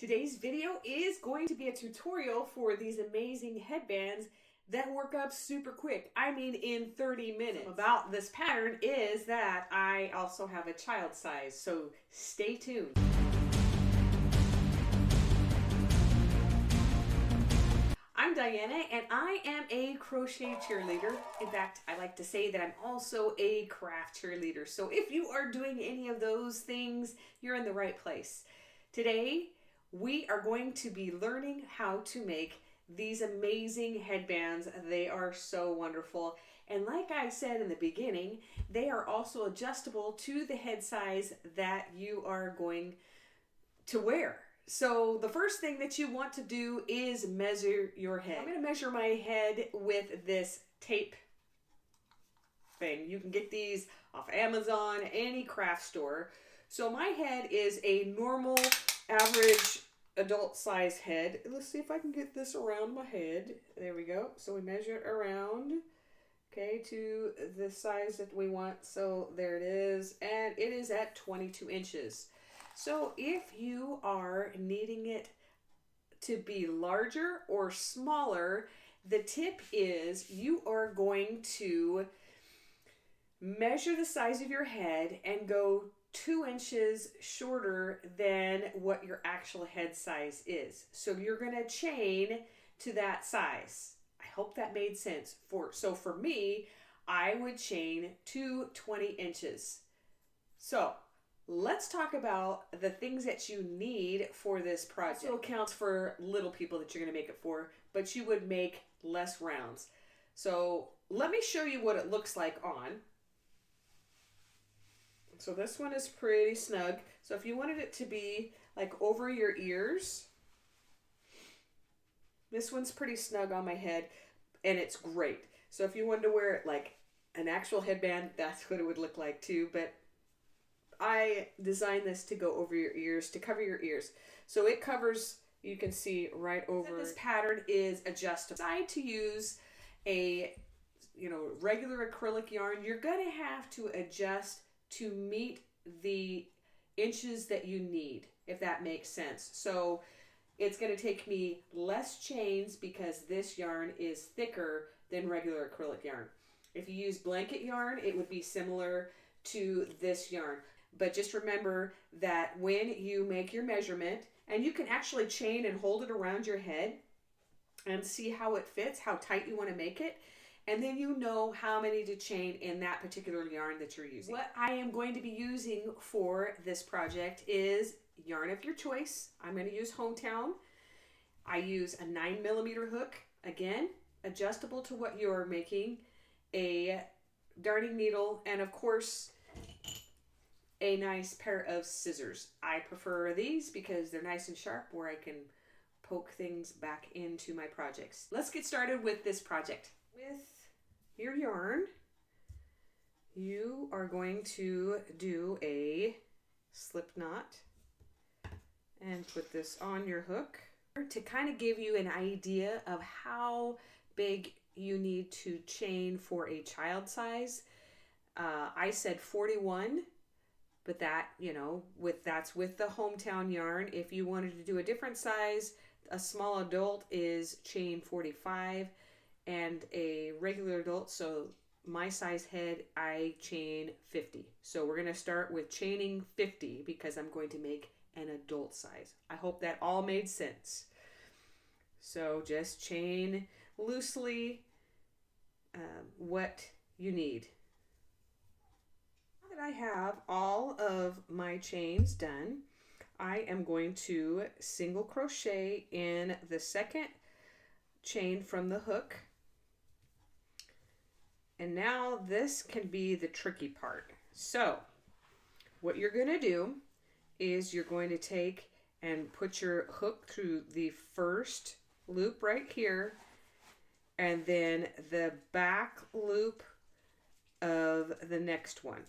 Today's video is going to be a tutorial for these amazing headbands that work up super quick. I mean in 30 minutes. About this pattern is that I also have a child size, so stay tuned. I'm Diana and I am a crochet cheerleader. In fact, I like to say that I'm also a craft cheerleader. So if you are doing any of those things, you're in the right place. Today, we are going to be learning how to make these amazing headbands. They are so wonderful. And like I said in the beginning, they are also adjustable to the head size that you are going to wear. So the first thing that you want to do is measure your head. I'm going to measure my head with this tape thing. You can get these off Amazon, any craft store. So my head is a normal, average adult size head. Let's see if I can get this around my head. There we go. So we measure it around, okay, to the size that we want. So there it is. And it is at 22 inches. So if you are needing it to be larger or smaller, the tip is you are going to measure the size of your head and go 2 inches shorter than what your actual head size is. So you're going to chain to that size. I hope that made sense. So for me, I would chain to 20 inches. So let's talk about the things that you need for this project. Also counts for little people that you're going to make it for, but you would make less rounds. So let me show you what it looks like on. So this one is pretty snug. So if you wanted it to be like over your ears, this one's pretty snug on my head and it's great. So if you wanted to wear it like an actual headband, that's what it would look like too. But I designed this to go over your ears, to cover your ears. So it covers, you can see right over. This pattern is adjustable. Decide to use a regular acrylic yarn, you're gonna have to adjust to meet the inches that you need, if that makes sense. So it's going to take me less chains because this yarn is thicker than regular acrylic yarn. If you use blanket yarn, it would be similar to this yarn. But just remember that when you make your measurement, and you can actually chain and hold it around your head and see how it fits, how tight you want to make it. And then you know how many to chain in that particular yarn that you're using. What I am going to be using for this project is yarn of your choice. I'm going to use Hometown. I use a 9mm hook, again, adjustable to what you're making, a darning needle, and of course, a nice pair of scissors. I prefer these because they're nice and sharp where I can poke things back into my projects. Let's get started with this project. With your yarn, you are going to do a slip knot and put this on your hook to kind of give you an idea of how big you need to chain for a child size. I said 41, but that, that's with the Hometown yarn. If you wanted to do a different size, a small adult is chain 45. And a regular adult, so my size head, I chain 50. So we're going to start with chaining 50 because I'm going to make an adult size. I hope that all made sense. So just chain loosely what you need. Now that I have all of my chains done, I am going to single crochet in the second chain from the hook. And now this can be the tricky part. So what you're going to do is you're going to take and put your hook through the first loop right here and then the back loop of the next one.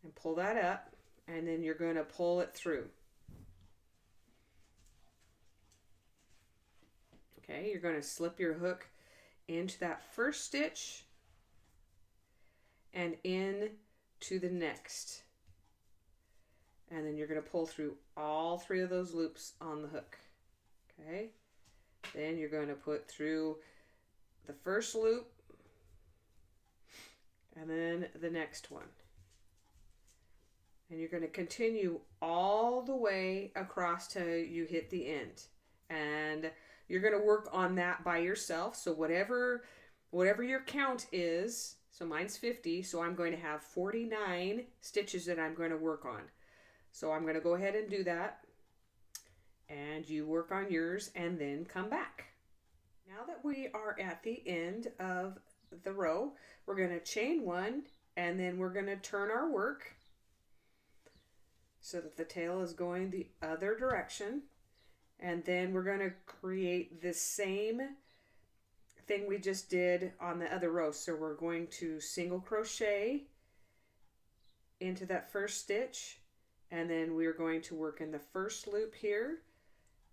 And pull that up and then you're going to pull it through. Okay, you're going to slip your hook into that first stitch and in to the next. and then you're going to pull through all 3 of those loops on the hook. Okay, then you're going to put through the first loop and then the next one, and you're going to continue all the way across till you hit the end. And you're going to work on that by yourself. So whatever your count is, so mine's 50, so I'm going to have 49 stitches that I'm going to work on. So I'm going to go ahead and do that, and you work on yours and then come back. Now that we are at the end of the row, we're going to chain 1, and then we're going to turn our work so that the tail is going the other direction. And then we're going to create the same thing we just did on the other row. So we're going to single crochet into that first stitch, and then we're going to work in the first loop here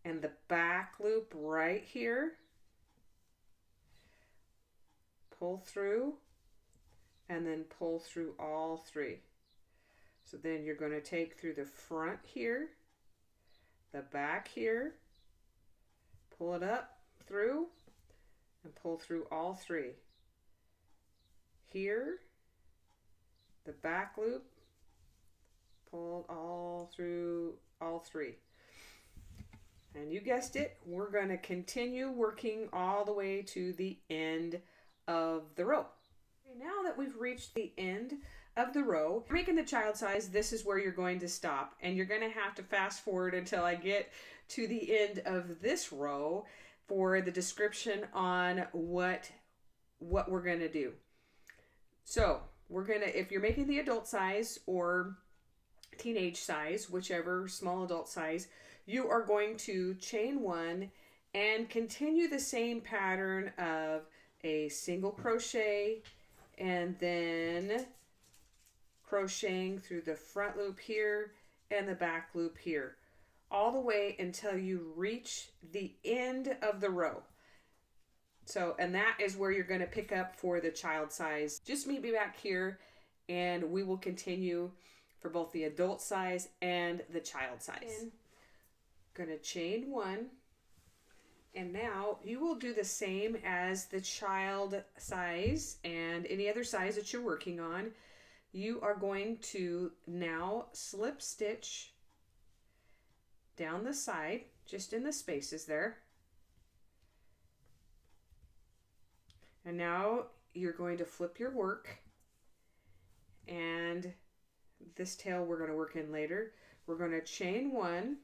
and the back loop right here, pull through, and then pull through all 3. So then you're going to take through the front here, the back here, pull it up through, and pull through all 3. Here, the back loop, pull all through all 3. And you guessed it, we're going to continue working all the way to the end of the row. Okay, now that we've reached the end of the row, making the child size, this is where you're going to stop, and you're going to have to fast forward until I get to the end of this row for the description on what we're going to do. So we're going to, if you're making the adult size or teenage size, whichever small adult size, you are going to chain 1 and continue the same pattern of a single crochet and then crocheting through the front loop here and the back loop here, all the way until you reach the end of the row. So, and that is where you're going to pick up for the child size. Just meet me back here and we will continue for both the adult size and the child size. Going to chain 1, and now you will do the same as the child size and any other size that you're working on. You are going to now slip stitch down the side, just in the spaces there. And now you're going to flip your work, and this tail we're going to work in later. We're going to chain 1,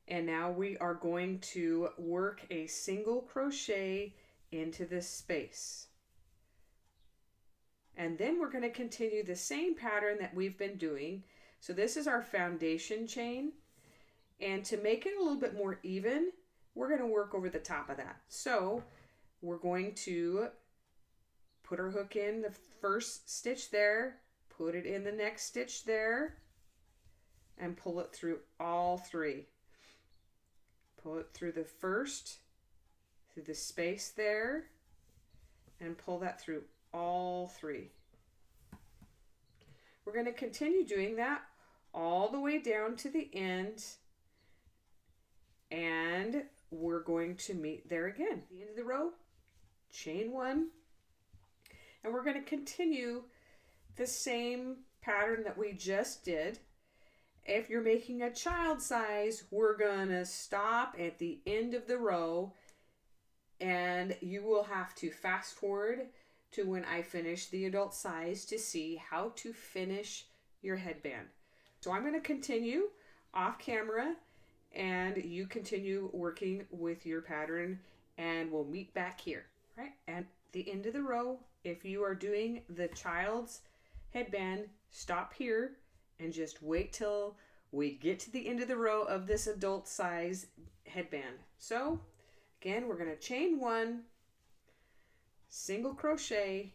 and now we are going to work a single crochet into this space. And then we're going to continue the same pattern that we've been doing. So this is our foundation chain, and to make it a little bit more even, we're going to work over the top of that. So we're going to put our hook in the first stitch there, put it in the next stitch there, and pull it through all 3. Pull it through the first, through the space there, and pull that through all 3. We're going to continue doing that all the way down to the end, and we're going to meet there again. At the end of the row, chain 1, and we're going to continue the same pattern that we just did. If you're making a child size, we're going to stop at the end of the row, and you will have to fast forward to when I finish the adult size to see how to finish your headband. So I'm going to continue off camera, and you continue working with your pattern, and we'll meet back here. Right at the end of the row, if you are doing the child's headband, stop here and just wait till we get to the end of the row of this adult size headband. So again, we're going to chain 1, single crochet.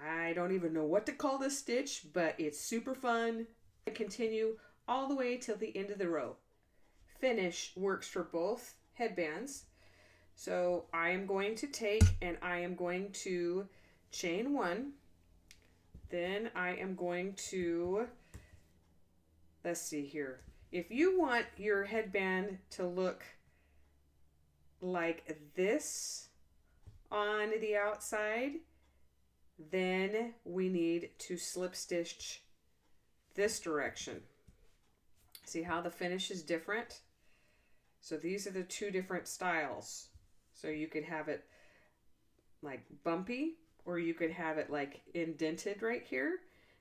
I don't even know what to call this stitch, but it's super fun. Continue all the way till the end of the row. Finish works for both headbands. So I am going to take and I am going to chain 1, Then I am going to, let's see here. If you want your headband to look like this on the outside, then we need to slip stitch this direction. See how the finish is different? So these are the two different styles. So you could have it like bumpy, or you could have it like indented right here.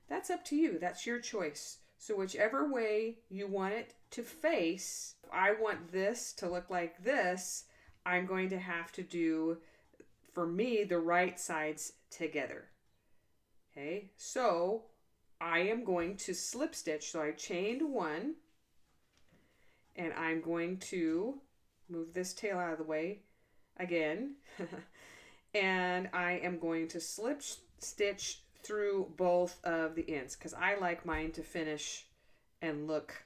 That's up to you. That's your choice. So whichever way you want it to face, I want this to look like this, I'm going to have to do, for me, the right sides together. Okay, so I am going to slip stitch. So I chained one, and I'm going to move this tail out of the way again. And I am going to slip stitch through both of the ends because I like mine to finish and look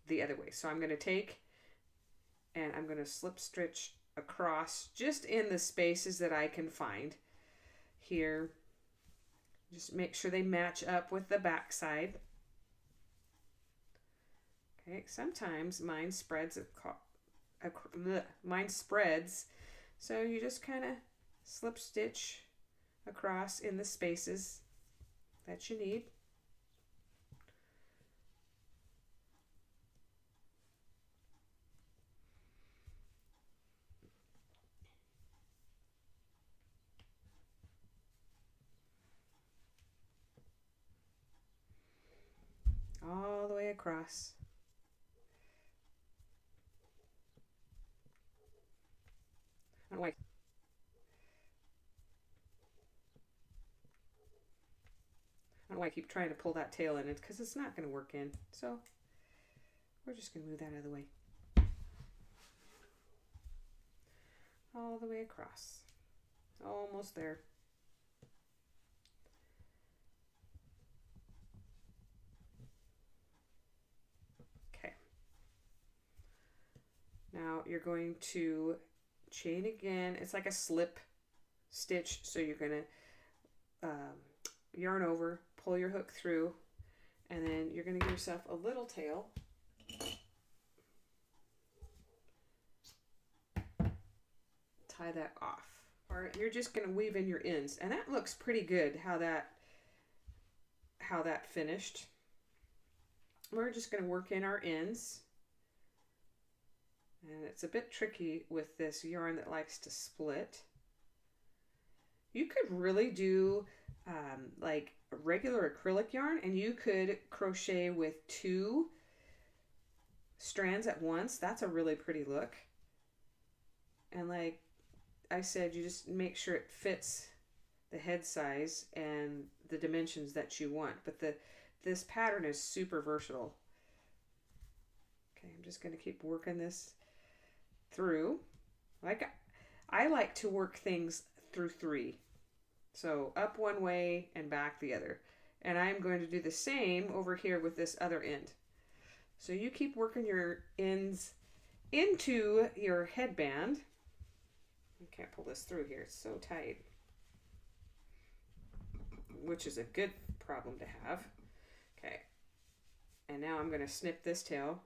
the other way. So I'm going to take and I'm going to slip stitch across just in the spaces that I can find here. Just make sure they match up with the back side. Okay, sometimes mine spreads, so you just kind of slip stitch across in the spaces that you need. All the way across. I don't know why I keep trying to pull that tail in. It's because it's not going to work in. So we're just going to move that out of the way. All the way across. Almost there. Okay. Now you're going to chain again. It's like a slip stitch. So you're going to yarn over, pull your hook through, and then you're going to give yourself a little tail. Tie that off. Or you're just going to weave in your ends, and that looks pretty good how that finished. We're just going to work in our ends, and it's a bit tricky with this yarn that likes to split. You could really do like a regular acrylic yarn, and you could crochet with 2 strands at once. That's a really pretty look. And like I said, you just make sure it fits the head size and the dimensions that you want. But this pattern is super versatile. Okay, I'm just going to keep working this through. Like I like to work things through 3. So up one way and back the other. And I'm going to do the same over here with this other end. So you keep working your ends into your headband. I can't pull this through here. It's so tight. Which is a good problem to have. Okay. And now I'm going to snip this tail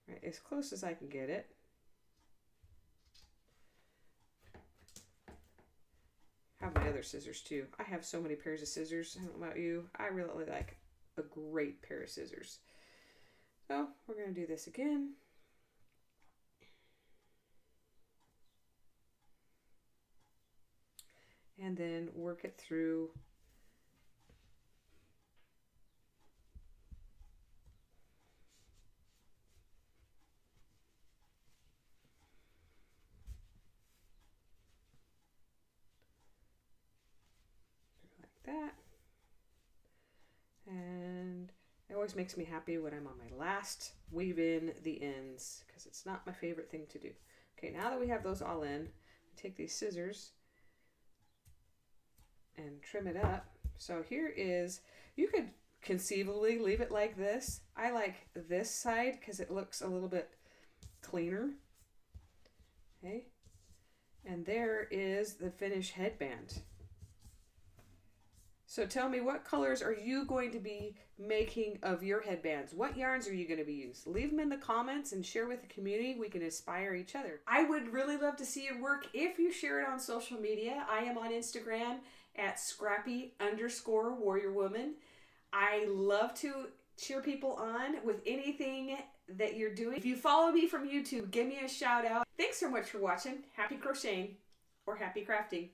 right as close as I can get it. I have my other scissors too. I have so many pairs of scissors. I don't know about you. I really like a great pair of scissors. So we're going to do this again. And then work it through. Like that. And it always makes me happy when I'm on my last weave in the ends, because it's not my favorite thing to do. Okay, now that we have those all in, take these scissors and trim it up. So here is, you could conceivably leave it like this. I like this side because it looks a little bit cleaner. Okay, and there is the finished headband. So tell me, what colors are you going to be making of your headbands? What yarns are you going to be using? Leave them in the comments and share with the community. We can inspire each other. I would really love to see your work if you share it on social media. I am on Instagram at scrappy_warriorwoman. I love to cheer people on with anything that you're doing. If you follow me from YouTube, give me a shout out. Thanks so much for watching. Happy crocheting or happy crafting.